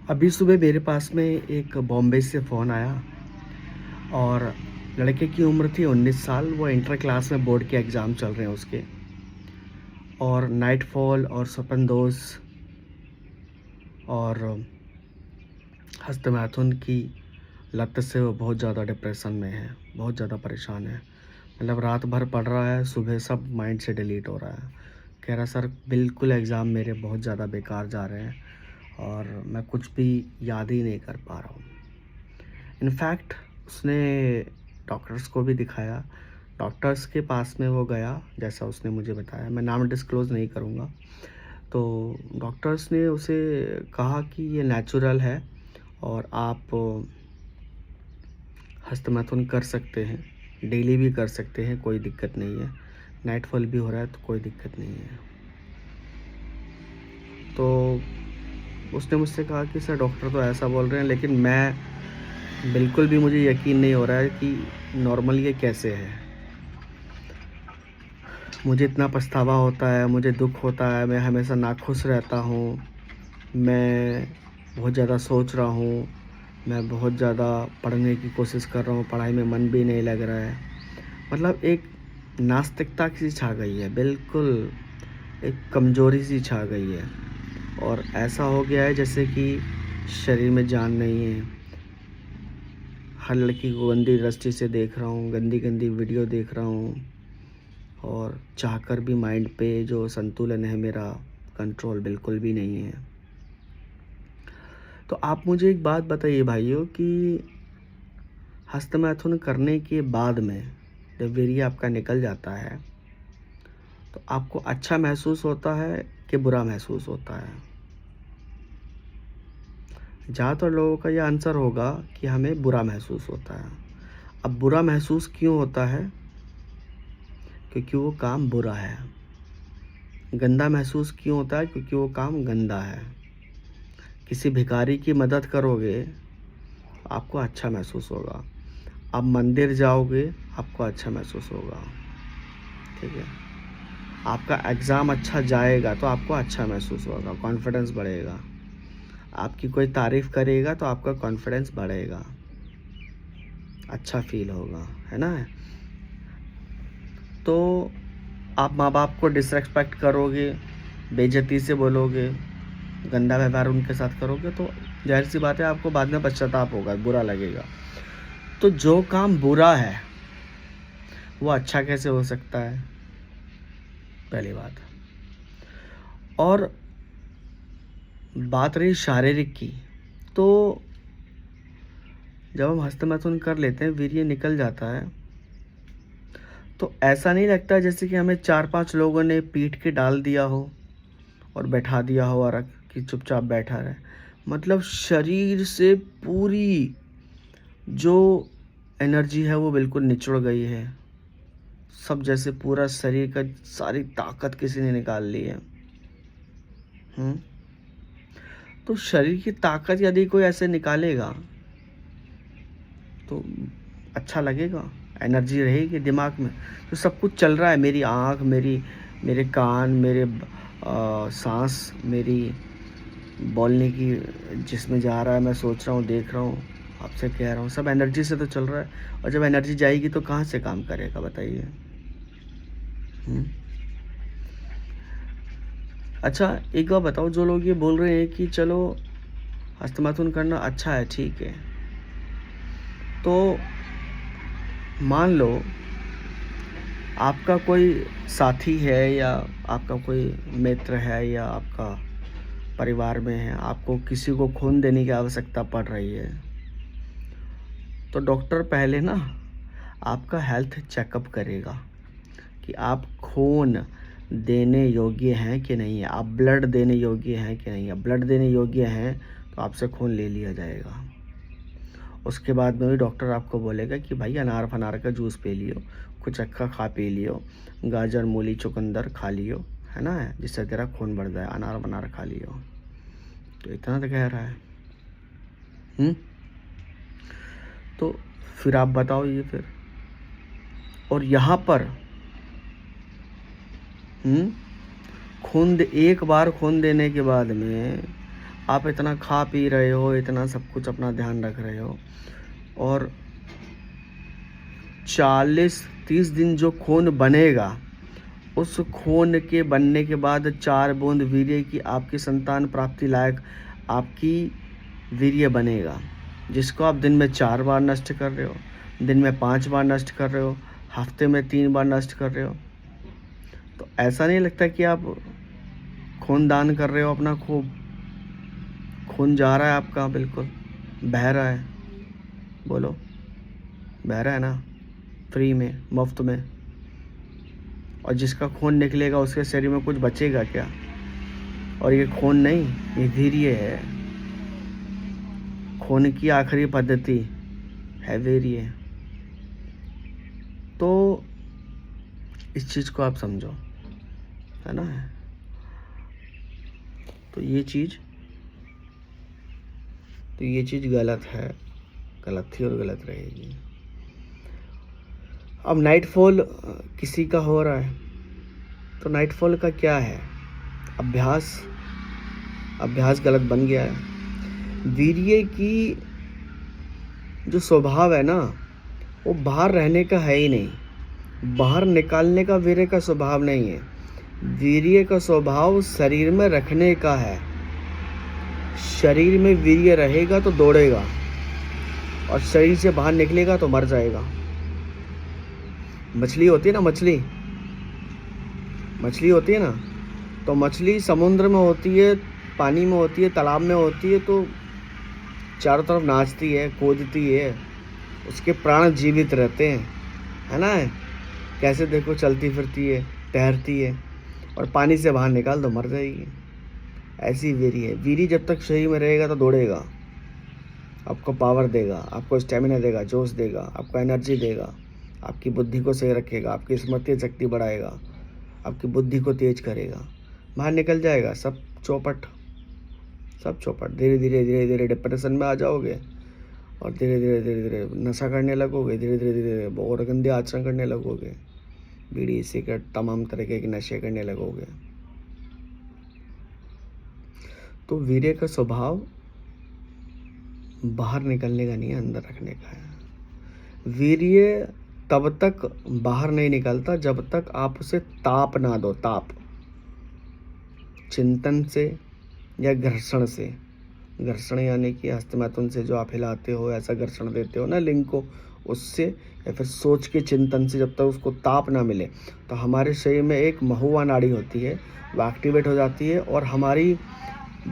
अभी सुबह मेरे पास में एक बॉम्बे से फ़ोन आया और लड़के की उम्र थी 19 साल। वो इंटर क्लास में बोर्ड के एग्ज़ाम चल रहे हैं उसके, और नाइटफॉल और सपनदोस और हस्तमैथुन की लत से वो बहुत ज़्यादा डिप्रेशन में है, बहुत ज़्यादा परेशान है। मतलब रात भर पढ़ रहा है, सुबह सब माइंड से डिलीट हो रहा है। कह रहा सर बिल्कुल एग्ज़ाम मेरे बहुत ज़्यादा बेकार जा रहे हैं और मैं कुछ भी याद ही नहीं कर पा रहा हूँ। इनफैक्ट उसने डॉक्टर्स को भी दिखाया। डॉक्टर्स के पास में वो गया, जैसा उसने मुझे बताया, मैं नाम डिस्क्लोज़ नहीं करूँगा। तो डॉक्टर्स ने उसे कहा कि ये नेचुरल है और आप हस्तमैथुन कर सकते हैं, डेली भी कर सकते हैं, कोई दिक्कत नहीं है। नाइटफॉल भी हो रहा है तो कोई दिक्कत नहीं है। तो उसने मुझसे कहा कि सर डॉक्टर तो ऐसा बोल रहे हैं, लेकिन मैं बिल्कुल भी मुझे यकीन नहीं हो रहा है कि नॉर्मल ये कैसे है। मुझे इतना पछतावा होता है, मुझे दुःख होता है, मैं हमेशा नाखुश रहता हूँ, मैं बहुत ज़्यादा सोच रहा हूँ, मैं बहुत ज़्यादा पढ़ने की कोशिश कर रहा हूँ, पढ़ाई में मन भी नहीं लग रहा है। मतलब एक नास्तिकता सी छा गई है, बिल्कुल एक कमज़ोरी सी छा गई है, और ऐसा हो गया है जैसे कि शरीर में जान नहीं है। हर लड़की को गंदी दृष्टि से देख रहा हूँ, गंदी गंदी वीडियो देख रहा हूँ, और चाहकर भी माइंड पे जो संतुलन है मेरा, कंट्रोल बिल्कुल भी नहीं है। तो आप मुझे एक बात बताइए भाइयों कि हस्तमैथुन करने के बाद में जब वीर्य आपका निकल जाता है तो आपको अच्छा महसूस होता है कि बुरा महसूस होता है? ज़्यादातर लोगों का यह आंसर होगा कि हमें बुरा महसूस होता है। अब बुरा महसूस क्यों होता है? क्योंकि वो काम बुरा है। गंदा महसूस क्यों होता है? क्योंकि वो काम गंदा है। किसी भिखारी की मदद करोगे आपको अच्छा महसूस होगा, आप मंदिर जाओगे आपको अच्छा महसूस होगा, ठीक है। आपका एग्ज़ाम अच्छा जाएगा तो आपको अच्छा महसूस होगा, कॉन्फिडेंस बढ़ेगा। आपकी कोई तारीफ़ करेगा तो आपका कॉन्फिडेंस बढ़ेगा, अच्छा फील होगा, है ना। तो आप माँ बाप को डिसरेस्पेक्ट करोगे, बेइज्जती से बोलोगे, गंदा व्यवहार उनके साथ करोगे तो जाहिर सी बात है आपको बाद में पश्चाताप होगा, बुरा लगेगा। तो जो काम बुरा है वो अच्छा कैसे हो सकता है? पहली बात। और बात रही शारीरिक की, तो जब हम हस्तमैथुन कर लेते हैं, वीर्य निकल जाता है, तो ऐसा नहीं लगता जैसे कि हमें 4-5 लोगों ने पीट के डाल दिया हो और बैठा दिया हो और कि चुपचाप बैठा रहे। मतलब शरीर से पूरी जो एनर्जी है वो बिल्कुल निचुड़ गई है। सब जैसे पूरा शरीर का सारी ताकत किसी ने निकाल ली है। तो शरीर की ताकत यदि कोई ऐसे निकालेगा तो अच्छा लगेगा, एनर्जी रहेगी दिमाग में। तो सब कुछ चल रहा है, मेरी आँख, मेरे कान, मेरे सांस, मेरी बोलने की जिसमें जा रहा है, मैं सोच रहा हूँ, देख रहा हूँ, आपसे कह रहा हूँ, सब एनर्जी से तो चल रहा है। और जब एनर्जी जाएगी तो कहाँ से काम करेगा बताइए? अच्छा एक बात बताओ, जो लोग ये बोल रहे हैं कि चलो हस्तमैथुन करना अच्छा है, ठीक है, तो मान लो आपका कोई साथी है या आपका कोई मित्र है या आपका परिवार में है, आपको किसी को खून देने की आवश्यकता पड़ रही है, तो डॉक्टर पहले ना आपका हेल्थ चेकअप करेगा कि आप खून देने योग्य हैं कि नहीं है, आप ब्लड देने योग्य हैं कि नहीं है। ब्लड देने योग्य हैं तो आपसे खून ले लिया जाएगा। उसके बाद में भी डॉक्टर आपको बोलेगा कि भाई अनार फनार का जूस पी लियो, कुछ अक्खा खा पी लियो, गाजर मूली चुकंदर खा लियो, है ना, जिससे तेरा खून बढ़ जाए, अनार वनार खा लियो। तो इतना तो कह रहा है। तो फिर आप बताओ ये फिर। और यहाँ पर एक बार खून देने के बाद में आप इतना खा पी रहे हो, इतना सब कुछ अपना ध्यान रख रहे हो, और 40-30 दिन जो खून बनेगा, उस खून के बनने के बाद 4 बूंद वीर्य की आपकी संतान प्राप्ति लायक आपकी वीर्य बनेगा, जिसको आप दिन में 4 बार नष्ट कर रहे हो, दिन में 5 बार नष्ट कर रहे हो, हफ्ते में 3 बार नष्ट कर रहे हो। तो ऐसा नहीं लगता कि आप खून दान कर रहे हो अपना? खूब खून जा रहा है आपका, बिल्कुल बह रहा है। बोलो, बह रहा है ना, फ्री में, मुफ्त में। और जिसका खून निकलेगा उसके शरीर में कुछ बचेगा क्या? और ये खून नहीं, ये वीर्य है। खून की आखिरी पद्धति है वीर्य। तो इस चीज़ को आप समझो, है ना। तो ये चीज़ गलत है, गलत थी और गलत रहेगी। अब नाइटफॉल किसी का हो रहा है, तो नाइटफॉल का क्या है? अभ्यास गलत बन गया है। वीर्य की जो स्वभाव है ना, वो बाहर रहने का है ही नहीं, बाहर निकालने का वीर्य का स्वभाव नहीं है। वीर्य का स्वभाव शरीर में रखने का है। शरीर में वीर्य रहेगा तो दौड़ेगा, और शरीर से बाहर निकलेगा तो मर जाएगा। मछली होती है ना, मछली होती है ना, तो मछली समुद्र में होती है, पानी में होती है, तालाब में होती है, तो चारों तरफ नाचती है, कूदती है, उसके प्राण जीवित रहते हैं, है ना। कैसे देखो, चलती फिरती है, तैरती है, और पानी से बाहर निकाल दो मर जाएगी। ऐसी वीर्य है। वीर्य जब तक शरीर में रहेगा तो दौड़ेगा, आपको पावर देगा, आपको स्टेमिना देगा, जोश देगा, आपको एनर्जी देगा, आपकी बुद्धि को सही रखेगा, आपकी स्मृति शक्ति बढ़ाएगा, आपकी बुद्धि को तेज करेगा। बाहर निकल जाएगा सब चौपट। धीरे धीरे डिप्रेशन में आ जाओगे, और धीरे धीरे नशा करने लगोगे, धीरे धीरे और गंदे आचरण करने लगोगे, बीड़ी सिगरेट तमाम तरीके के नशे करने लगोगे। तो वीर्य का स्वभाव बाहर निकलने का नहीं है, अंदर रखने का है। वीर्य तब तक बाहर नहीं निकलता जब तक आप उसे ताप ना दो। ताप चिंतन से या घर्षण से, घर्षण यानी कि हस्तमैथुन से जो आप हिलाते हो, ऐसा घर्षण देते हो ना लिंग को, उससे, या फिर सोच के चिंतन से, जब तक उसको ताप ना मिले, तो हमारे शरीर में एक महुआ नाड़ी होती है, वो एक्टिवेट हो जाती है, और हमारी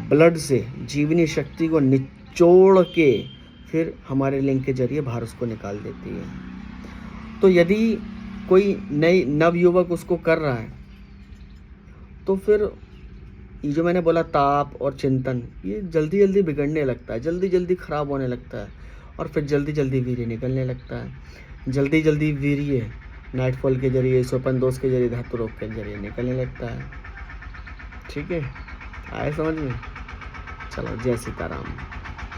ब्लड से जीवनी शक्ति को निचोड़ के फिर हमारे लिंग के जरिए बाहर उसको निकाल देती है। तो यदि कोई नवयुवक उसको कर रहा है, तो फिर ये जो मैंने बोला ताप और चिंतन, ये जल्दी जल्दी बिगड़ने लगता है, जल्दी जल्दी खराब होने लगता है, और फिर जल्दी जल्दी वीर्य निकलने लगता है। जल्दी जल्दी वीर्य नाइटफॉल के जरिए, स्वप्न दोष के जरिए, धातु रोग के जरिए निकलने लगता है। ठीक है, आए समझ में? चलो, जय सीताराम।